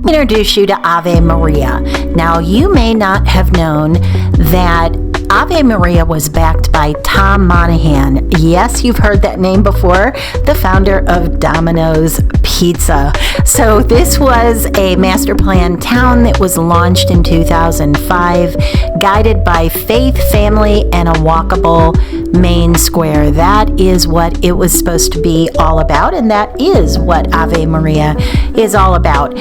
Introduce you to Ave Maria. Now, you may not have known that Ave Maria was backed by Tom Monahan. Yes, you've heard that name before, the founder of Domino's Pizza. So this was a master plan town that was launched in 2005, guided by faith, family, and a walkable main square. That is what it was supposed to be all about, and that is what Ave Maria is all about.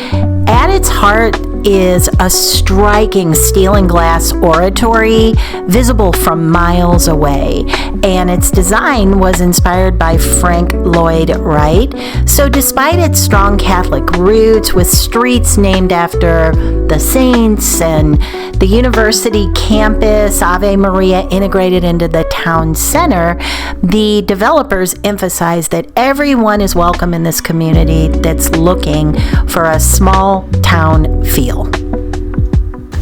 At its heart is a striking steel and glass oratory visible from miles away, and its design was inspired by Frank Lloyd Wright. So despite its strong Catholic roots, with streets named after the saints and the university campus, Ave Maria integrated into the town center, the developers emphasize that everyone is welcome in this community that's looking for a small town feel.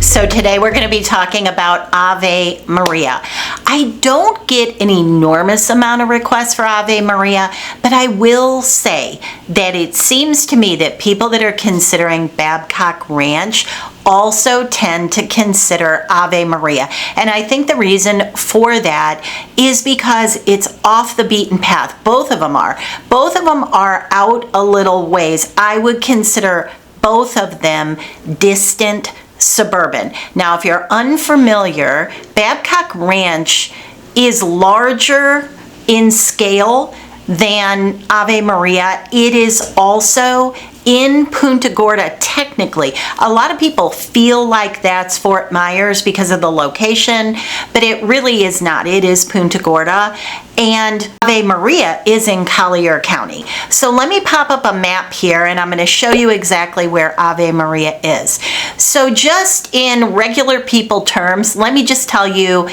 So today we're going to be talking about Ave Maria. I don't get an enormous amount of requests for Ave Maria, but I will say that it seems to me that people that are considering Babcock Ranch also tend to consider Ave Maria. And I think the reason for that is because it's off the beaten path. Both of them are. Both of them are out a little ways. I would consider both of them distant suburban. Now, if you're unfamiliar, Babcock Ranch is larger in scale than Ave Maria. It is also in Punta Gorda, technically. A lot of people feel like that's Fort Myers because of the location, but it really is not. It is Punta Gorda, and Ave Maria is in Collier County. So let me pop up a map here, and I'm going to show you exactly where Ave Maria is. So just in regular people terms, let me just tell you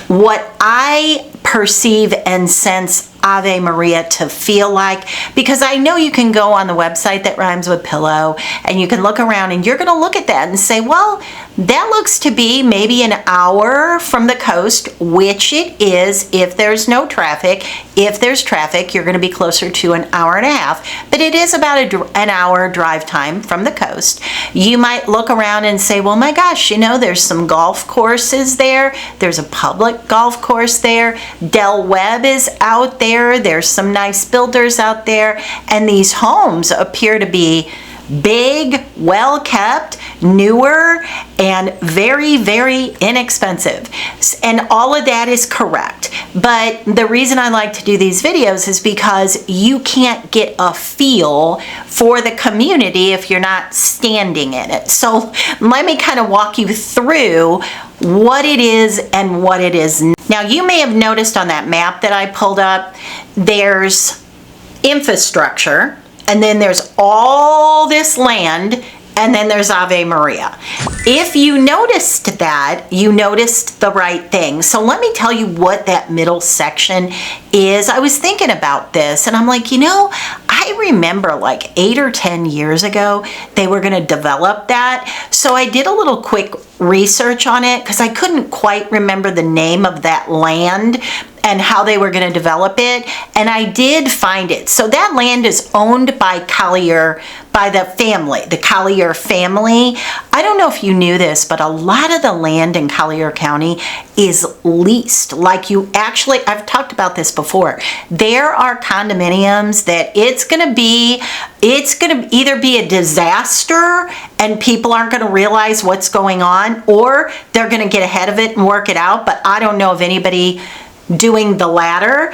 what I perceive and sense Ave Maria to feel like, because I know you can go on the website that rhymes with pillow and you can look around and you're going to look at that and say, well, that looks to be maybe an hour from the coast, which it is if there's no traffic. If there's traffic, you're going to be closer to an hour and a half, but it is about an hour drive time from the coast. You might look around and say, well, my gosh, you know, there's some golf courses there. There's a public golf course there. Del Webb is out there. There's some nice builders out there, and these homes appear to be big, well kept, newer, and very, very inexpensive. And all of that is correct. But the reason I like to do these videos is because you can't get a feel for the community if you're not standing in it. So let me kind of walk you through what it is and what it is. Now, you may have noticed on that map that I pulled up, there's infrastructure, and then there's all this land, and then there's Ave Maria. If you noticed that, you noticed the right thing. So let me tell you what that middle section is. I was thinking about this, and I'm like, you know, I remember like 8 or 10 years ago, they were going to develop that. So I did a little quick research on it because I couldn't quite remember the name of that land and how they were going to develop it, and I did find it. So that land is owned by Collier, by the family, the Collier family. I don't know if you knew this, but a lot of the land in Collier County is leased. Like you actually, I've talked about this before. There are condominiums that it's going to either be a disaster and people aren't going to realize what's going on, or they're going to get ahead of it and work it out. But I don't know of anybody doing the latter.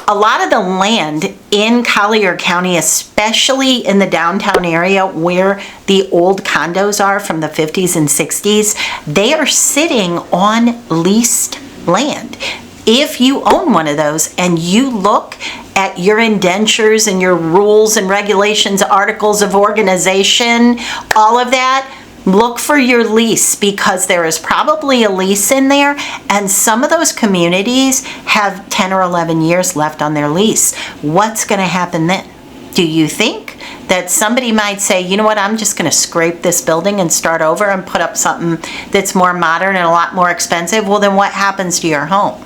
A lot of the land in Collier County, especially in the downtown area where the old condos are from the 50s and 60s, they are sitting on leased land. If you own one of those and you look at your indentures and your rules and regulations, articles of organization, all of that, look for your lease, because there is probably a lease in there, and some of those communities have 10 or 11 years left on their lease. What's going to happen then? Do you think that somebody might say, you know what, I'm just going to scrape this building and start over and put up something that's more modern and a lot more expensive? Well, then what happens to your home?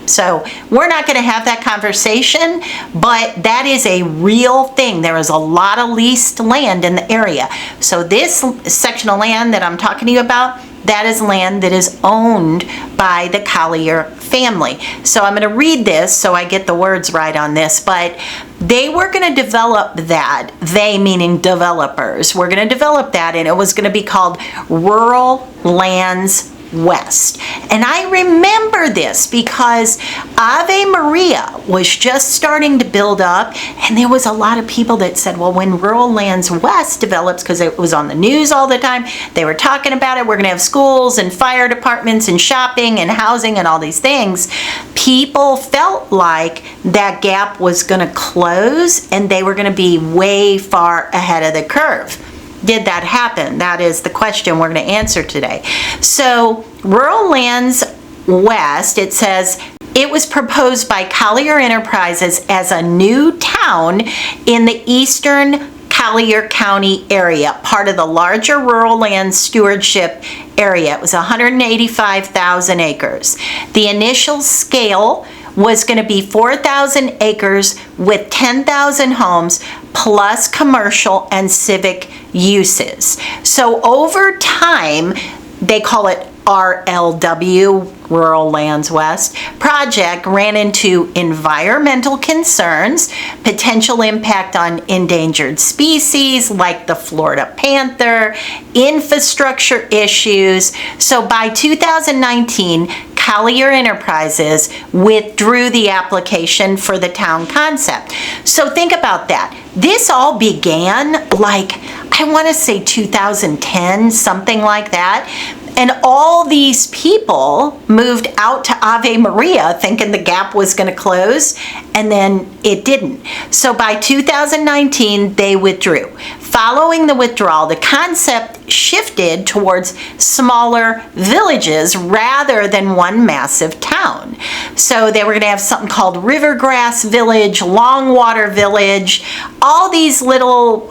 So we're not going to have that conversation, but that is a real thing. There is a lot of leased land in the area. So this section of land that I'm talking to you about, that is land that is owned by the Collier family. So I'm going to read this so I get the words right on this, but they were going to develop that, they meaning developers, were going to develop that, and it was going to be called Rural Lands West. And I remember this because Ave Maria was just starting to build up, and there was a lot of people that said, well, when Rural Lands West develops, because it was on the news all the time, they were talking about it, we're going to have schools and fire departments and shopping and housing and all these things, people felt like that gap was going to close and they were going to be way far ahead of the curve. Did that happen? That is the question we're going to answer today. So, Rural Lands West, it says, it was proposed by Collier Enterprises as a new town in the eastern Collier County area, part of the larger Rural Land Stewardship area. It was 185,000 acres. The initial scale was going to be 4,000 acres with 10,000 homes plus commercial and civic uses. So over time, they call it RLW, Rural Lands West, project ran into environmental concerns, potential impact on endangered species like the Florida panther, infrastructure issues. So by 2019, Collier Enterprises withdrew the application for the town concept. So think about that. This all began like, I want to say 2010, something like that. And all these people moved out to Ave Maria thinking the gap was going to close, and then it didn't. So by 2019, they withdrew. Following the withdrawal, the concept shifted towards smaller villages rather than one massive town. So they were going to have something called Rivergrass Village, Longwater Village, all these little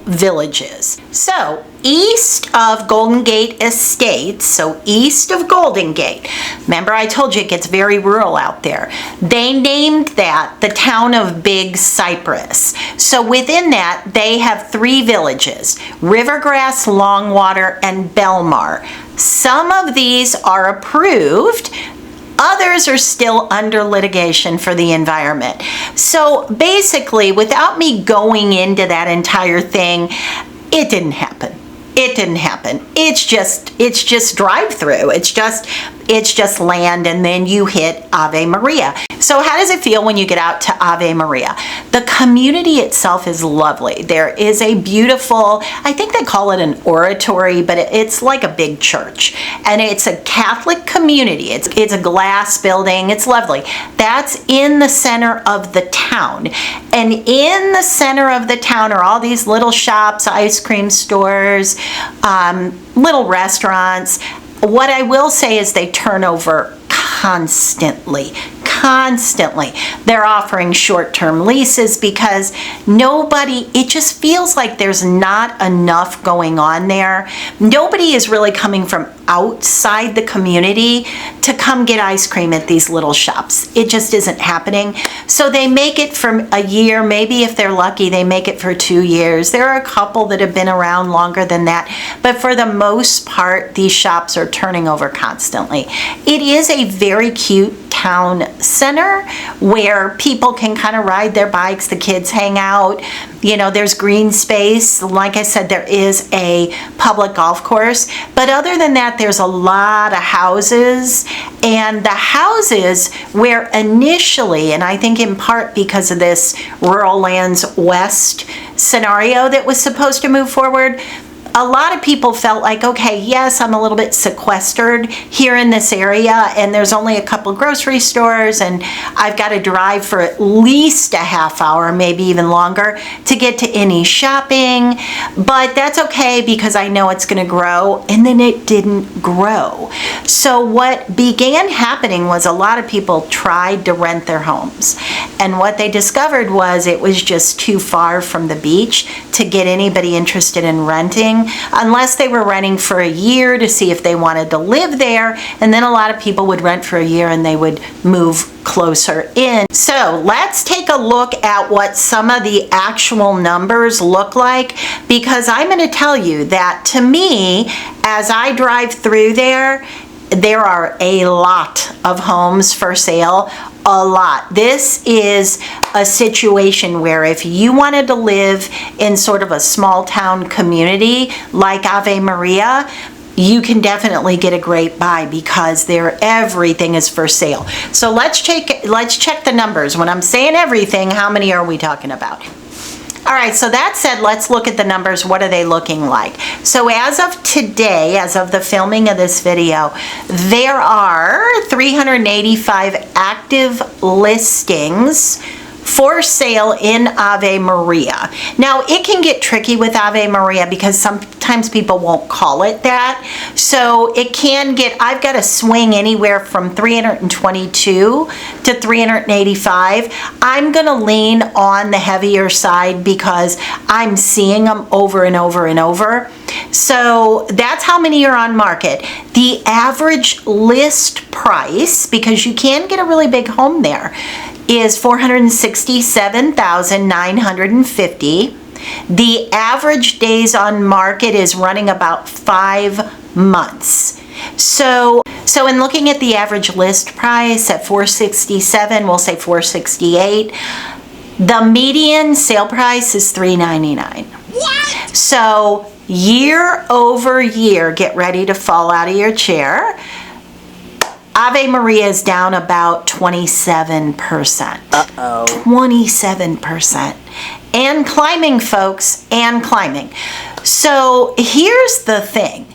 villages. So east of Golden Gate Estates, so east of Golden Gate, remember I told you it gets very rural out there, they named that the town of Big Cypress. So within that, they have 3 villages, Rivergrass, Longwater, and Belmar. Some of these are approved. Others are still under litigation for the environment. So basically, without me going into that entire thing, it didn't happen. It didn't happen. It's just drive-through. It's just land, and then you hit Ave Maria. So how does it feel when you get out to Ave Maria? The community itself is lovely. There is a beautiful, I think they call it an oratory, but it's like a big church. And it's a Catholic community. It's a glass building. It's lovely. That's in the center of the town. And in the center of the town are all these little shops, ice cream stores, little restaurants. What I will say is they turn over constantly. They're offering short-term leases because it just feels like there's not enough going on there. Nobody is really coming from outside the community to come get ice cream at these little shops. It just isn't happening. So they make it for a year, maybe if they're lucky, they make it for 2 years. There are a couple that have been around longer than that, but for the most part, these shops are turning over constantly. It is a very cute town center where people can kind of ride their bikes, the kids hang out, there's green space. Like I said, there is a public golf course, but other than that, there's a lot of houses, and the houses where initially, and I think in part because of this Rural Lands West scenario that was supposed to move forward, a lot of people felt like, okay, yes, I'm a little bit sequestered here in this area, and there's only a couple grocery stores, and I've got to drive for at least a half hour, maybe even longer, to get to any shopping. But that's okay because I know it's going to grow, and then it didn't grow. So what began happening was a lot of people tried to rent their homes, and what they discovered was it was just too far from the beach to get anybody interested in renting. renting, unless they were renting for a year to see if they wanted to live there. And then a lot of people would rent for a year and they would move closer in. So let's take a look at what some of the actual numbers look like, because I'm going to tell you that to me, as I drive through there are a lot of homes for sale. A lot. This is a situation where if you wanted to live in sort of a small town community like Ave Maria, you can definitely get a great buy, because everything is for sale. So let's check the numbers. When I'm saying everything, how many are we talking about? All right, so that said, let's look at the numbers. What are they looking like? So as of today, as of the filming of this video, there are 385 active listings for sale in Ave Maria. Now, it can get tricky with Ave Maria because sometimes people won't call it that. So it can get, I've got a swing anywhere from 322 to 385. I'm gonna lean on the heavier side because I'm seeing them over and over and over. So that's how many are on market. The average list price, because you can get a really big home there, is $467,950. The average days on market is running about 5 months. So in looking at the average list price at $467, we'll say $468. The median sale price is $399. What? So year over year, get ready to fall out of your chair. Ave Maria is down about 27%. Uh-oh. 27%. And climbing, folks, and climbing. So here's the thing.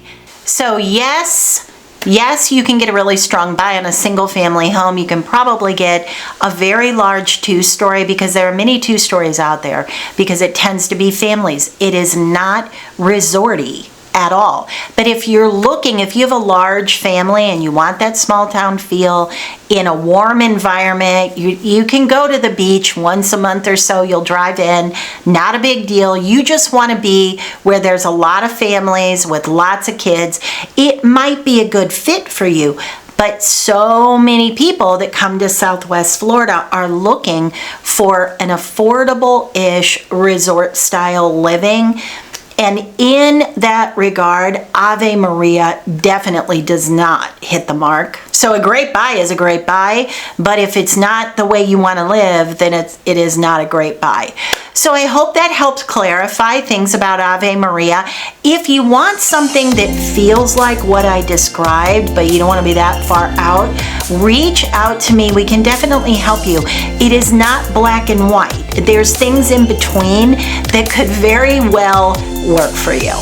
So yes, you can get a really strong buy on a single family home. You can probably get a very large 2-story, because there are many 2-stories out there, because it tends to be families. It is not resorty at all. But if you're looking, if you have a large family and you want that small town feel in a warm environment, you can go to the beach once a month or so. You'll drive in, not a big deal. You just want to be where there's a lot of families with lots of kids. It might be a good fit for you. But so many people that come to Southwest Florida are looking for an affordable-ish resort-style living. And in that regard, Ave Maria definitely does not hit the mark. So a great buy is a great buy, but if it's not the way you want to live, then it is not a great buy. So I hope that helped clarify things about Ave Maria. If you want something that feels like what I described, but you don't want to be that far out, reach out to me. We can definitely help you. It is not black and white. There's things in between that could very well work for you.